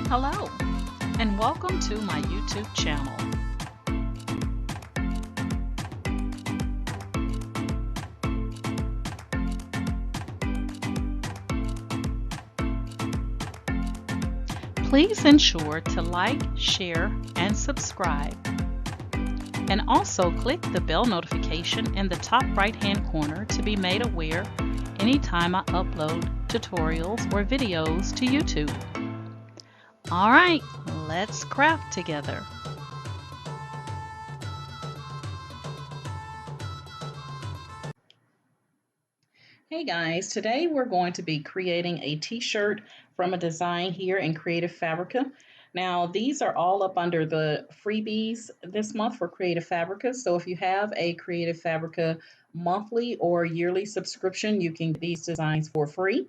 Hello, and welcome to my YouTube channel. Please ensure to like, share, and subscribe. And also click the bell notification in the top right-hand corner to be made aware anytime I upload tutorials or videos to YouTube. All right, let's craft together. Hey guys, today we're going to be creating a t-shirt from a design here in Creative Fabrica. Now these are all up under the freebies this month for Creative Fabrica. So if you have a Creative Fabrica monthly or yearly subscription, you can get these designs for free.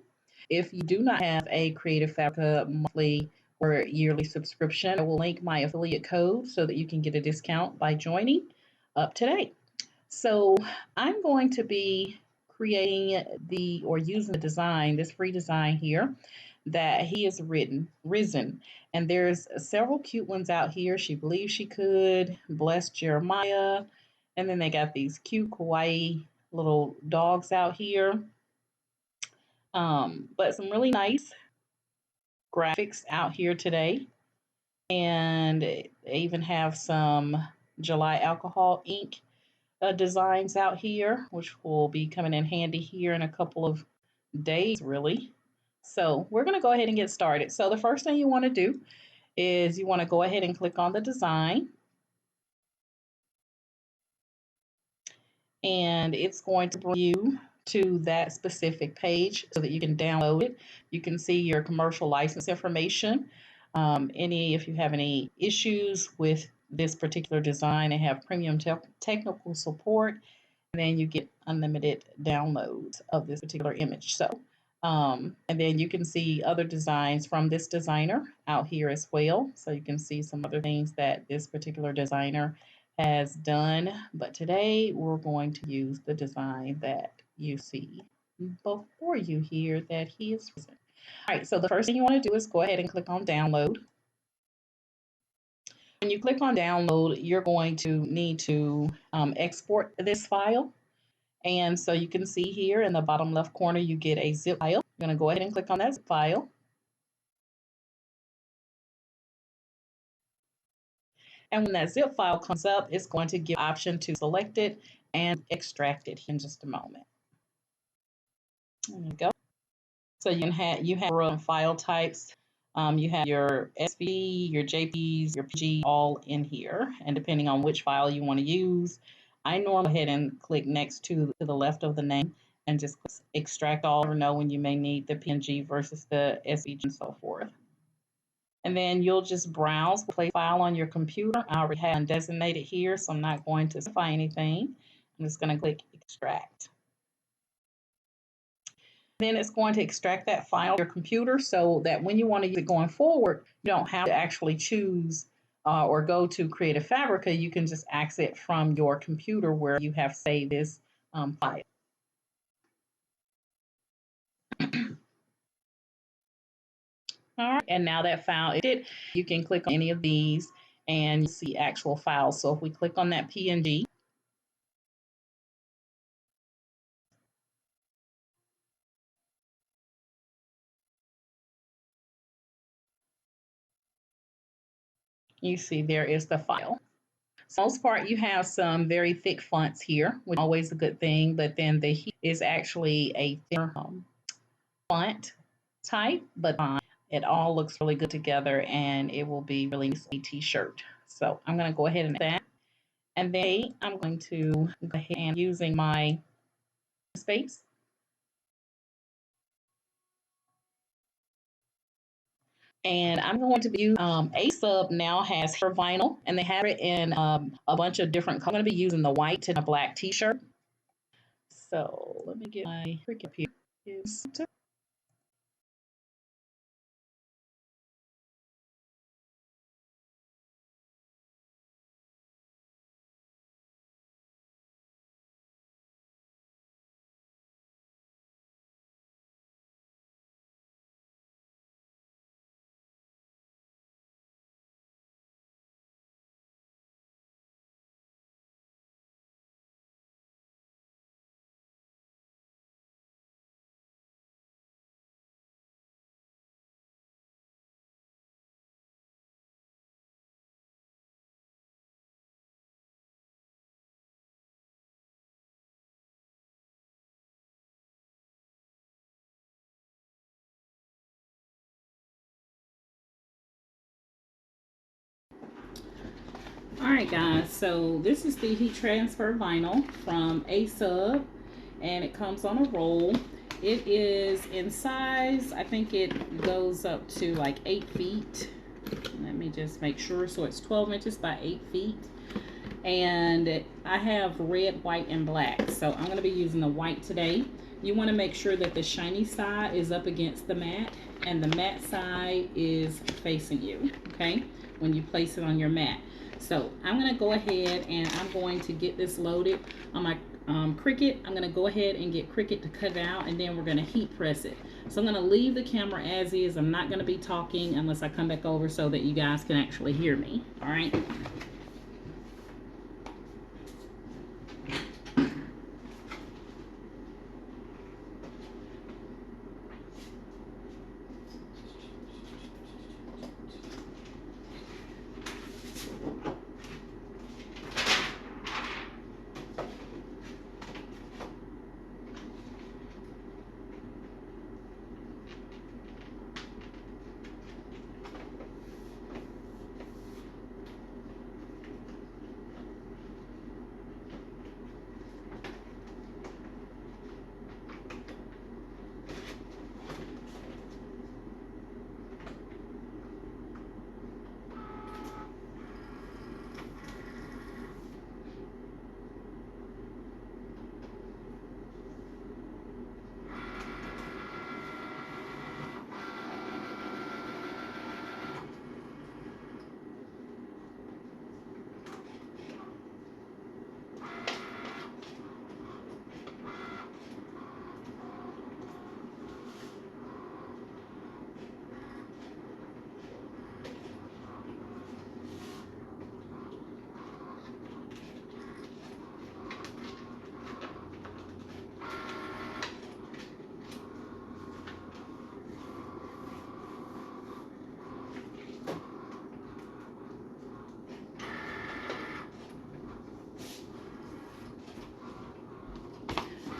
If you do not have a Creative Fabrica monthly or yearly subscription, I will link my affiliate code so that you can get a discount by joining up today. So I'm going to be creating or using the design, this free design here that he has risen. And there's several cute ones out here. She believes she could, bless Jeremiah. And then they got these cute kawaii little dogs out here. But some really nice graphics out here today. And they even have some July alcohol ink designs out here, which will be coming in handy here in a couple of days, really. So we're going to go ahead and get started. So the first thing you want to do is you want to go ahead and click on the design. And it's going to bring you to that specific page so that you can download it. You can see your commercial license information. If you have any issues with this particular design and have premium technical support, and then you get unlimited downloads of this particular image. And then you can see other designs from this designer out here as well. So you can see some other things that this particular designer has done. But today we're going to use the design that you see before you here that he is using. All right, so the first thing you want to do is go ahead and click on download. When you click on download, you're going to need to export this file. And so you can see here in the bottom left corner, you get a zip file. You're going to go ahead and click on that zip file. And when that zip file comes up, it's going to give the option to select it and extract it in just a moment. There you go. So you have file types. You have your SVG, your JPEGs, your PG all in here. And depending on which file you want to use, I normally go ahead and click next to the left of the name and just extract all or know when you may need the PNG versus the SVG and so forth. And then you'll just browse the file on your computer. I already have it designated here, so I'm not going to specify anything. I'm just going to click extract. Then it's going to extract that file on your computer so that when you want to use it going forward, you don't have to actually choose or go to Creative Fabrica. You can just access it from your computer where you have saved this file. All right, and now that file is it, you can click on any of these and you see actual files. So if we click on that PNG, you see there is the file. So most part, you have some very thick fonts here, which is always a good thing, but then the heat is actually a thinner font type, but it all looks really good together and it will be really nice a t-shirt. So I'm going to go ahead and add that. And then I'm going to go ahead and using my space. And I'm going to be asub now has her vinyl, and they have it in a bunch of different colors. I'm going to be using the white and a black t-shirt. So let me get my cricut here. Alright guys, so this is the heat transfer vinyl from asub, and it comes on a roll. It is in size, I think it goes up to like 8 feet. Let me just make sure. So it's 12 inches by 8 feet. And I have red, white, and black. So I'm going to be using the white today. You want to make sure that the shiny side is up against the matte and the matte side is facing you, okay, when you place it on your mat. So I'm going to go ahead and I'm going to get this loaded on my Cricut. I'm going to go ahead and get Cricut to cut it out, and then we're going to heat press it. So I'm going to leave the camera as is. I'm not going to be talking unless I come back over so that you guys can actually hear me. All right.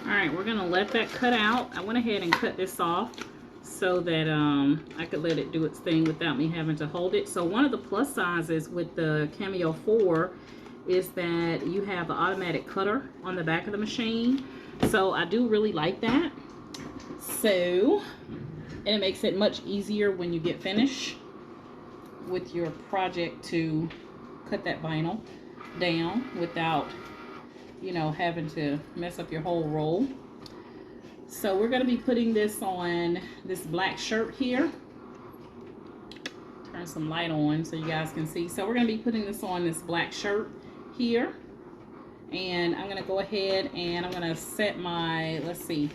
All right, we're gonna let that cut out. I went ahead and cut this off so that I could let it do its thing without me having to hold it. So one of the plus sizes with the Cameo 4 is that you have the automatic cutter on the back of the machine. So I do really like that. So, and it makes it much easier when you get finished with your project to cut that vinyl down without, you know, having to mess up your whole roll. So we're going to be putting this on this black shirt here. Turn some light on so you guys can see. So we're going to be putting this on this black shirt here. And I'm going to go ahead and I'm going to set my, let's see,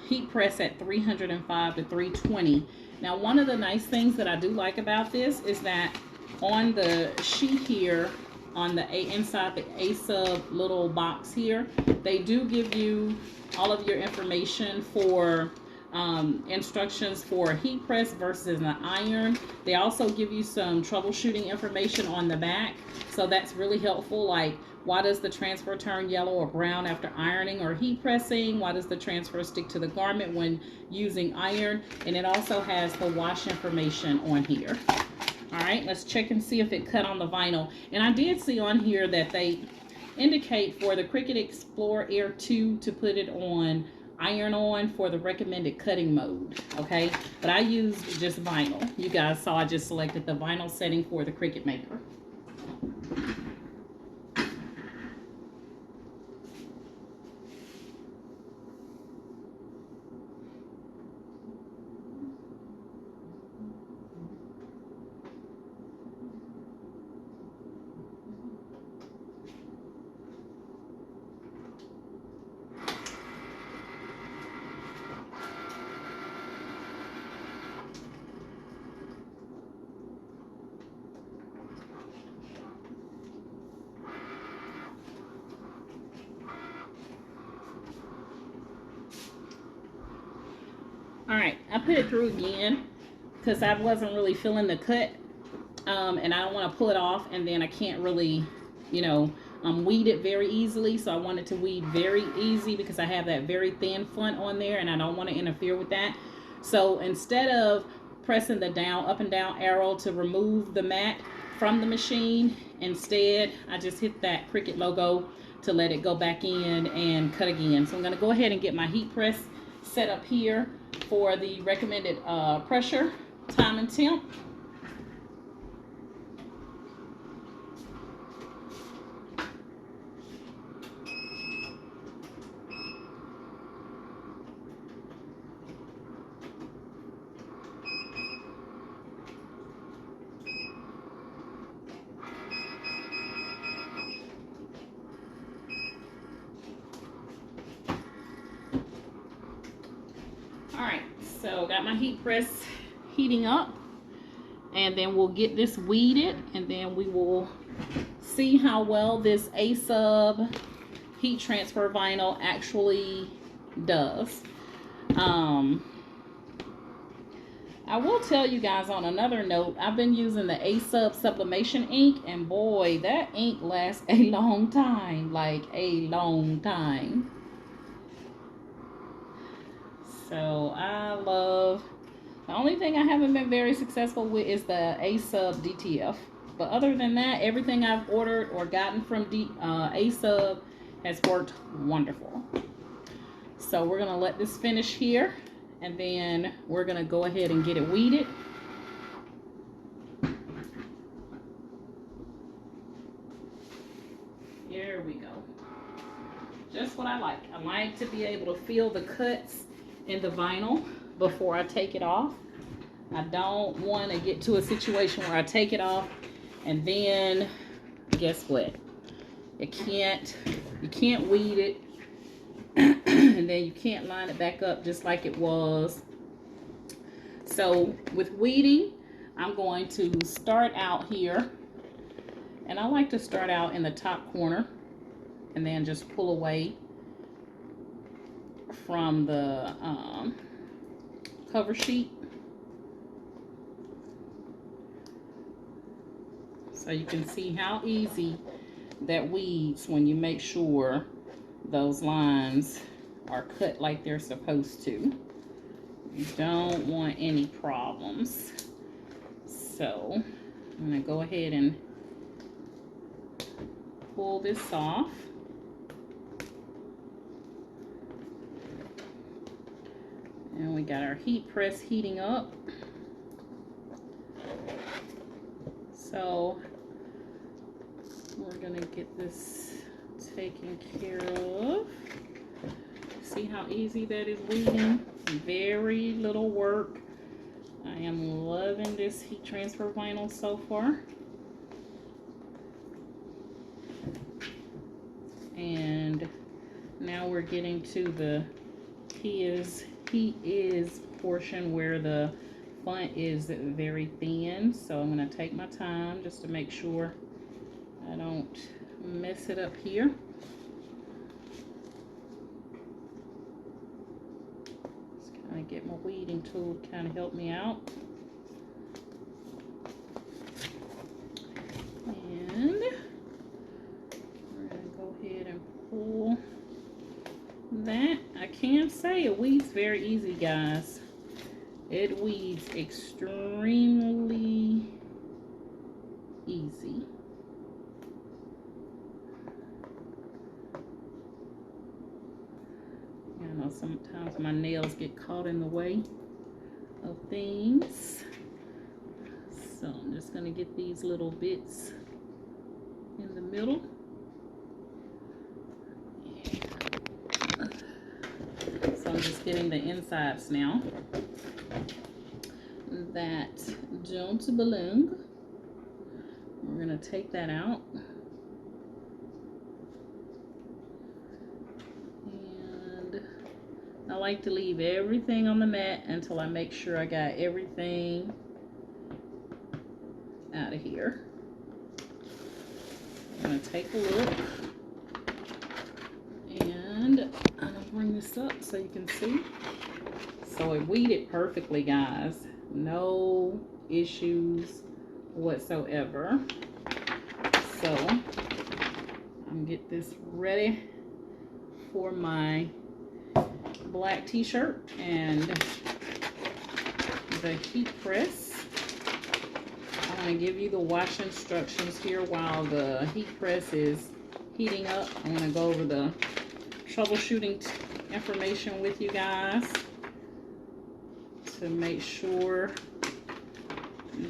heat press at 305 to 320. Now, one of the nice things that I do like about this is that on the sheet here, on the inside the asub little box here, they do give you all of your information for instructions for a heat press versus an iron. They also give you some troubleshooting information on the back, so that's really helpful. Like, why does the transfer turn yellow or brown after ironing or heat pressing? Why does the transfer stick to the garment when using iron? And it also has the wash information on here. All right, let's check and see if it cut on the vinyl. And I did see on here that they indicate for the Cricut Explore Air 2 to put it on iron on for the recommended cutting mode, okay? But I used just vinyl. You guys saw I just selected the vinyl setting for the Cricut Maker. All right, I put it through again because I wasn't really feeling the cut, and I don't want to pull it off, and then I can't really, you know, weed it very easily. So I want it to weed very easy because I have that very thin front on there, and I don't want to interfere with that. So instead of pressing the down, up and down arrow to remove the mat, from the machine. Instead, I just hit that Cricut logo to let it go back in and cut again. So I'm going to go ahead and get my heat press set up here for the recommended pressure, time, and temp. Alright, so got my heat press heating up, and then we'll get this weeded, and then we will see how well this asub heat transfer vinyl actually does. I will tell you guys on another note, I've been using the asub Sublimation ink, and boy, that ink lasts a long time, like a long time. So I love, the only thing I haven't been very successful with is the asub DTF. But other than that, everything I've ordered or gotten from asub has worked wonderful. So we're going to let this finish here, and then we're going to go ahead and get it weeded. Here we go. Just what I like. I like to be able to feel the cuts in the vinyl before I take it off. I don't want to get to a situation where I take it off and then guess what? You can't weed it and then you can't line it back up just like it was. So with weeding, I'm going to start out here, and I like to start out in the top corner and then just pull away from the cover sheet. So you can see how easy that weeds when you make sure those lines are cut like they're supposed to. You don't want any problems. So I'm going to go ahead and pull this off. And we got our heat press heating up. So we're going to get this taken care of. See how easy that is weeding? Very little work. I am loving this heat transfer vinyl so far. And now we're getting to the he is portion where the font is very thin. So I'm going to take my time just to make sure I don't mess it up here. Just kind of get my weeding tool to kind of help me out. And we're going to go ahead and pull that. I can say it weeds very easy, guys. It weeds extremely easy. I know sometimes my nails get caught in the way of things. So I'm just going to get these little bits in the middle. So I'm just getting the insides now. That don't belong. We're going to take that out. And I like to leave everything on the mat until I make sure I got everything out of here. I'm going to take a look. And I'm going to bring this up so you can see. So it weeded perfectly, guys. No issues whatsoever. So I'm gonna get this ready for my black t-shirt, and the heat press going to give you the wash instructions here while the heat press is heating up. I'm going to go over the troubleshooting information with you guys to make sure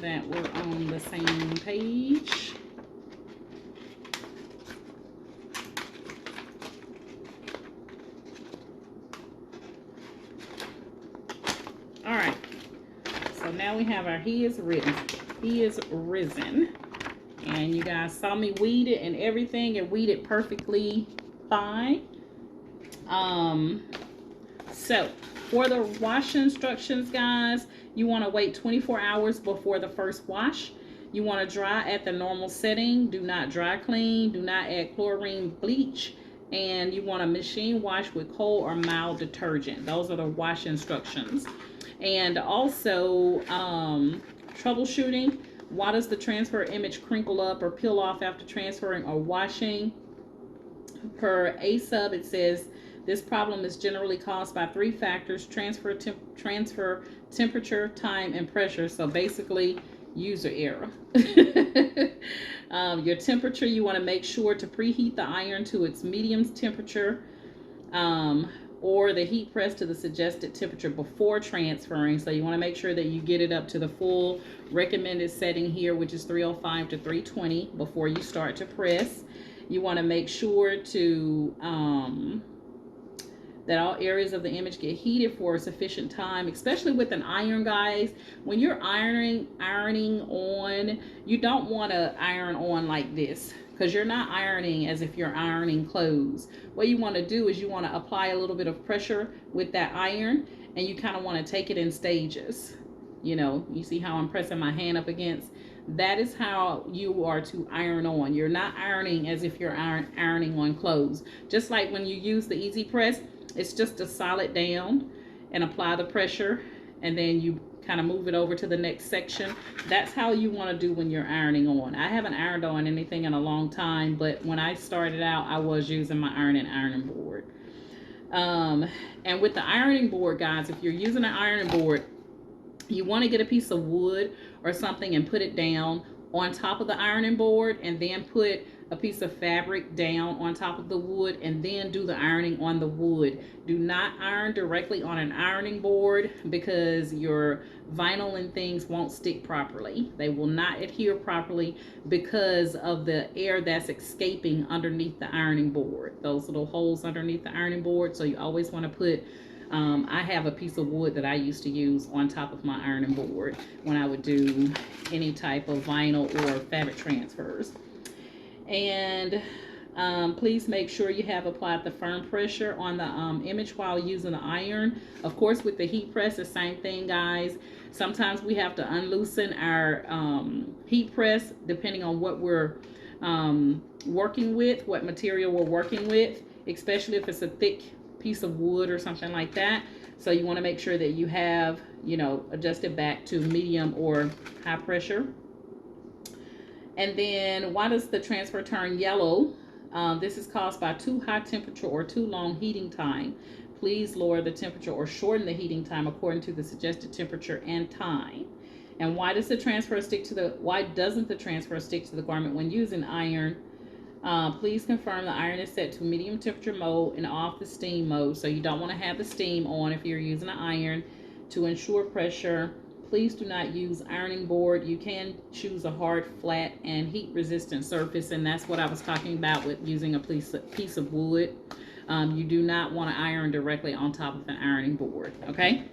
that we're on the same page. All right, so now we have our he is risen, and you guys saw me weed it and everything, and weed it perfectly fine. So for the wash instructions, guys, you want to wait 24 hours before the first wash. You want to dry at the normal setting. Do not dry clean. Do not add chlorine bleach. And you want to machine wash with cold or mild detergent. Those are the wash instructions. And also, troubleshooting. Why does the transfer image crinkle up or peel off after transferring or washing? Per asub, it says this problem is generally caused by 3 factors: transfer, temperature, time, and pressure. So basically, user error. Your temperature, you want to make sure to preheat the iron to its medium temperature, or the heat press to the suggested temperature before transferring. So you want to make sure that you get it up to the full recommended setting here, which is 305 to 320 before you start to press. You want to make sure to that all areas of the image get heated for a sufficient time, especially with an iron, guys. When you're ironing on, you don't want to iron on like this, because you're not ironing as if you're ironing clothes. What you want to do is you want to apply a little bit of pressure with that iron, and you kind of want to take it in stages. You know, you see how I'm pressing my hand up against? That is how you are to iron on. You're not ironing as if you're ironing on clothes. Just like when you use the easy press, it's just to solid down and apply the pressure, and then you kind of move it over to the next section. That's how you want to do when you're ironing on. I haven't ironed on anything in a long time, but when I started out, I was using my ironing board. And with the ironing board, guys, if you're using an ironing board, you want to get a piece of wood or something and put it down on top of the ironing board, and then put a piece of fabric down on top of the wood, and then do the ironing on the wood. Do not iron directly on an ironing board, because your vinyl and things won't stick properly. They will not adhere properly because of the air that's escaping underneath the ironing board, those little holes underneath the ironing board. So you always want to put I have a piece of wood that I used to use on top of my ironing board when I would do any type of vinyl or fabric transfers. And please make sure you have applied the firm pressure on the image while using the iron. Of course, with the heat press, the same thing, guys. Sometimes we have to unloosen our heat press depending on what we're working with, what material we're working with, especially if it's a thick piece of wood or something like that. So you want to make sure that you have, you know, adjusted back to medium or high pressure. And then, why does the transfer turn yellow? This is caused by too high temperature or too long heating time. Please lower the temperature or shorten the heating time according to the suggested temperature and time. And why doesn't the transfer stick to the garment when using iron? Please confirm the iron is set to medium temperature mode and off the steam mode. So you don't want to have the steam on if you're using an iron. To ensure pressure, please do not use ironing board. You can choose a hard, flat, and heat resistant surface, and that's what I was talking about with using a piece of wood. You do not want to iron directly on top of an ironing board, okay?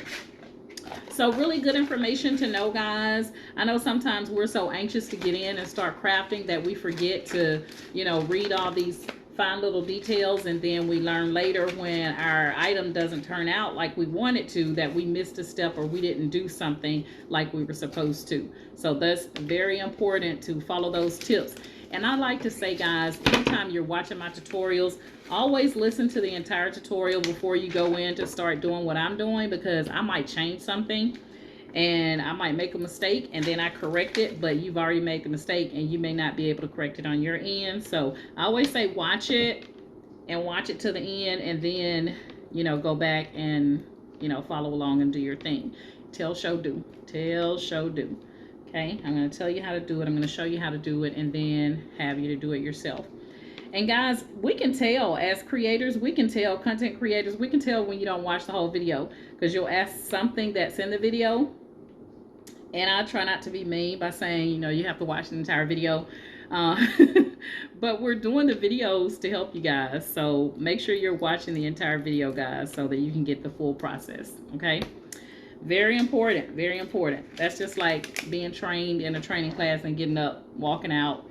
So really good information to know, guys. I know sometimes we're so anxious to get in and start crafting that we forget to, you know, read all these fine little details, and then we learn later when our item doesn't turn out like we wanted to, that we missed a step or we didn't do something like we were supposed to. So that's very important to follow those tips. And I like to say, guys, anytime you're watching my tutorials, always listen to the entire tutorial before you go in to start doing what I'm doing, because I might change something and I might make a mistake and then I correct it, but you've already made the mistake and you may not be able to correct it on your end. So I always say watch it and watch it to the end, and then, you know, go back and, you know, follow along and do your thing. Tell, show, do. Tell, show, do. Okay, I'm going to tell you how to do it. I'm going to show you how to do it and then have you to do it yourself. And guys, we can tell as creators, we can tell content creators, we can tell when you don't watch the whole video because you'll ask something that's in the video. And I try not to be mean by saying, you know, you have to watch the entire video. Uh, but we're doing the videos to help you guys. So make sure you're watching the entire video, guys, so that you can get the full process. Okay. Very important. Very important. That's just like being trained in a training class and getting up, walking out,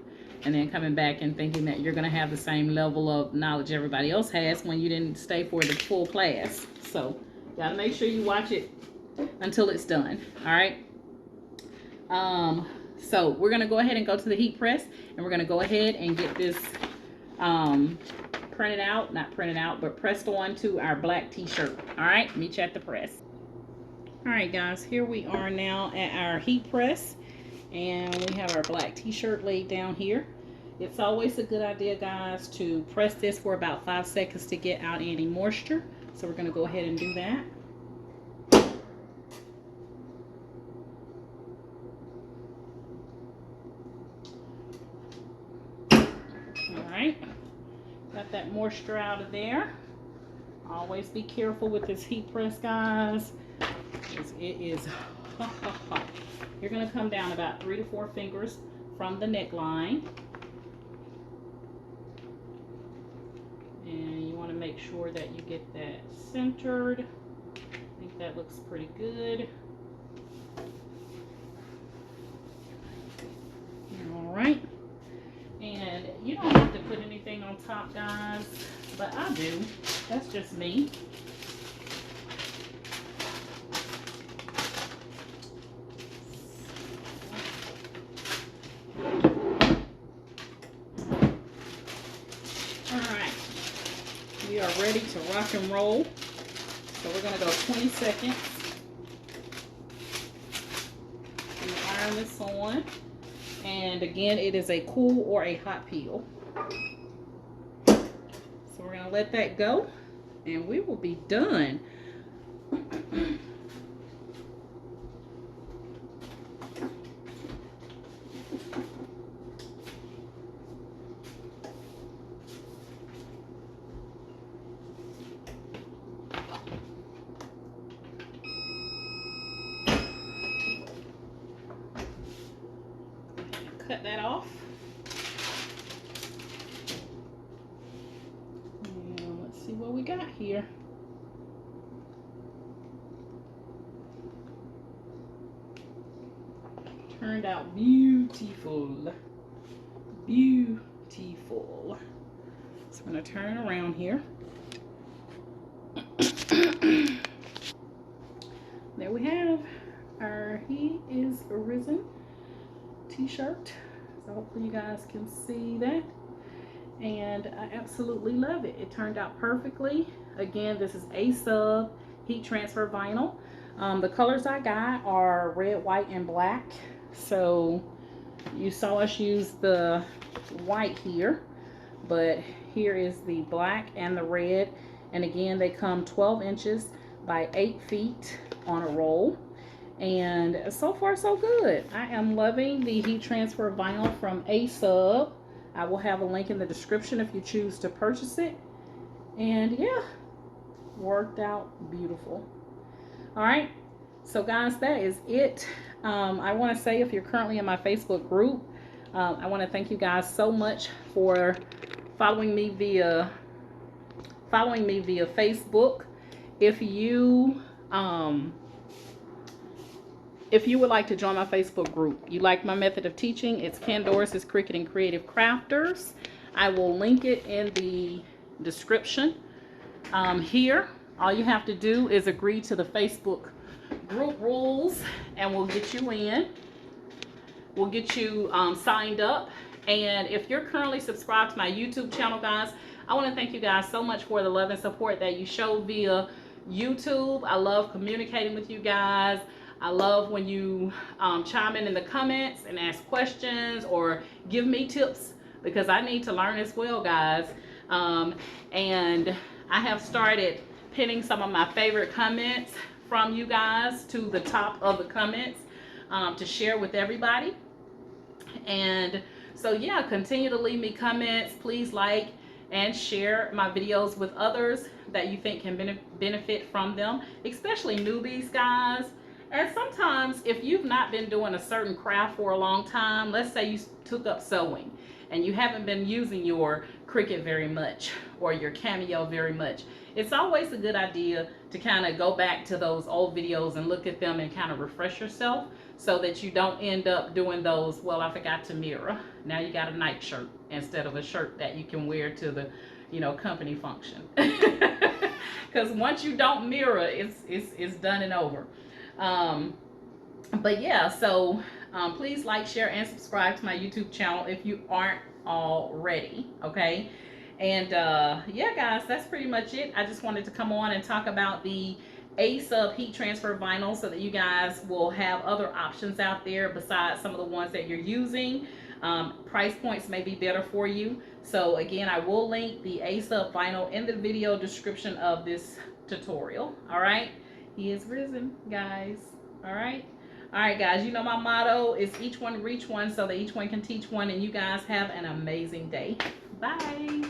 and then coming back and thinking that you're going to have the same level of knowledge everybody else has when you didn't stay for the full class. So got to make sure you watch it until it's done. All right. So we're going to go ahead and go to the heat press, and we're going to go ahead and get this printed out, not printed out, but pressed on to our black t-shirt. All right, meet you at the press. All right, guys, here we are now at our heat press, and we have our black t-shirt laid down here. It's always a good idea, guys, to press this for about 5 seconds to get out any moisture. So we're going to go ahead and do that. Got that moisture out of there. Always be careful with this heat press, guys, because it is hot. You're going to come down about 3 to 4 fingers from the neckline. And you want to make sure that you get that centered. I think that looks pretty good. All right. And you don't have to put anything on top, guys, but I do. That's just me. All right. We are ready to rock and roll. So we're going to go 20 seconds. We iron this on. And again, it is a cool or a hot peel. So we're going to let that go and we will be done. Cut that off. And let's see what we got here. Turned out beautiful. Beautiful. So I'm going to turn it around here. There we have our He Is Arisen t-shirt. So hopefully you guys can see that. And I absolutely love it. It turned out perfectly. Again, this is asub heat transfer vinyl. The colors I got are red, white, and black. So you saw us use the white here, but here is the black and the red. And again, they come 12 inches by 8 feet on a roll. And so far, so good. I am loving the heat transfer vinyl from asub. I will have a link in the description if you choose to purchase it. And yeah, worked out beautiful. All right, so guys, that is it. I want to say, if you're currently in my Facebook group, I want to thank you guys so much for following me via Facebook. If you would like to join my Facebook group, you like my method of teaching, it's Ken Doris' Cricut and Creative Crafters. I will link it in the description here. All you have to do is agree to the Facebook group rules and we'll get you in. We'll get you signed up. And if you're currently subscribed to my YouTube channel, guys, I want to thank you guys so much for the love and support that you show via YouTube. I love communicating with you guys. I love when you chime in the comments and ask questions or give me tips, because I need to learn as well, guys. And I have started pinning some of my favorite comments from you guys to the top of the comments. to share with everybody. And so, yeah, continue to leave me comments. Please like and share my videos with others that you think can benefit from them, especially newbies, guys. And sometimes, if you've not been doing a certain craft for a long time, let's say you took up sewing and you haven't been using your Cricut very much or your Cameo very much, it's always a good idea to kind of go back to those old videos and look at them and kind of refresh yourself, so that you don't end up doing those, well, I forgot to mirror. Now you got a night shirt instead of a shirt that you can wear to the, company function. Because once you don't mirror, it's done and over. Um, but yeah, so please like, share, and subscribe to my YouTube channel if you aren't already. Okay. And yeah, guys, that's pretty much it. I just wanted to come on and talk about the asub heat transfer vinyl, so that you guys will have other options out there besides some of the ones that you're using. Price points may be better for you. So again, I will link the asub vinyl in the video description of this tutorial. All right. He is risen, guys. All right. All right, guys, you know my motto is each one reach one, so that each one can teach one. And you guys have an amazing day. Bye.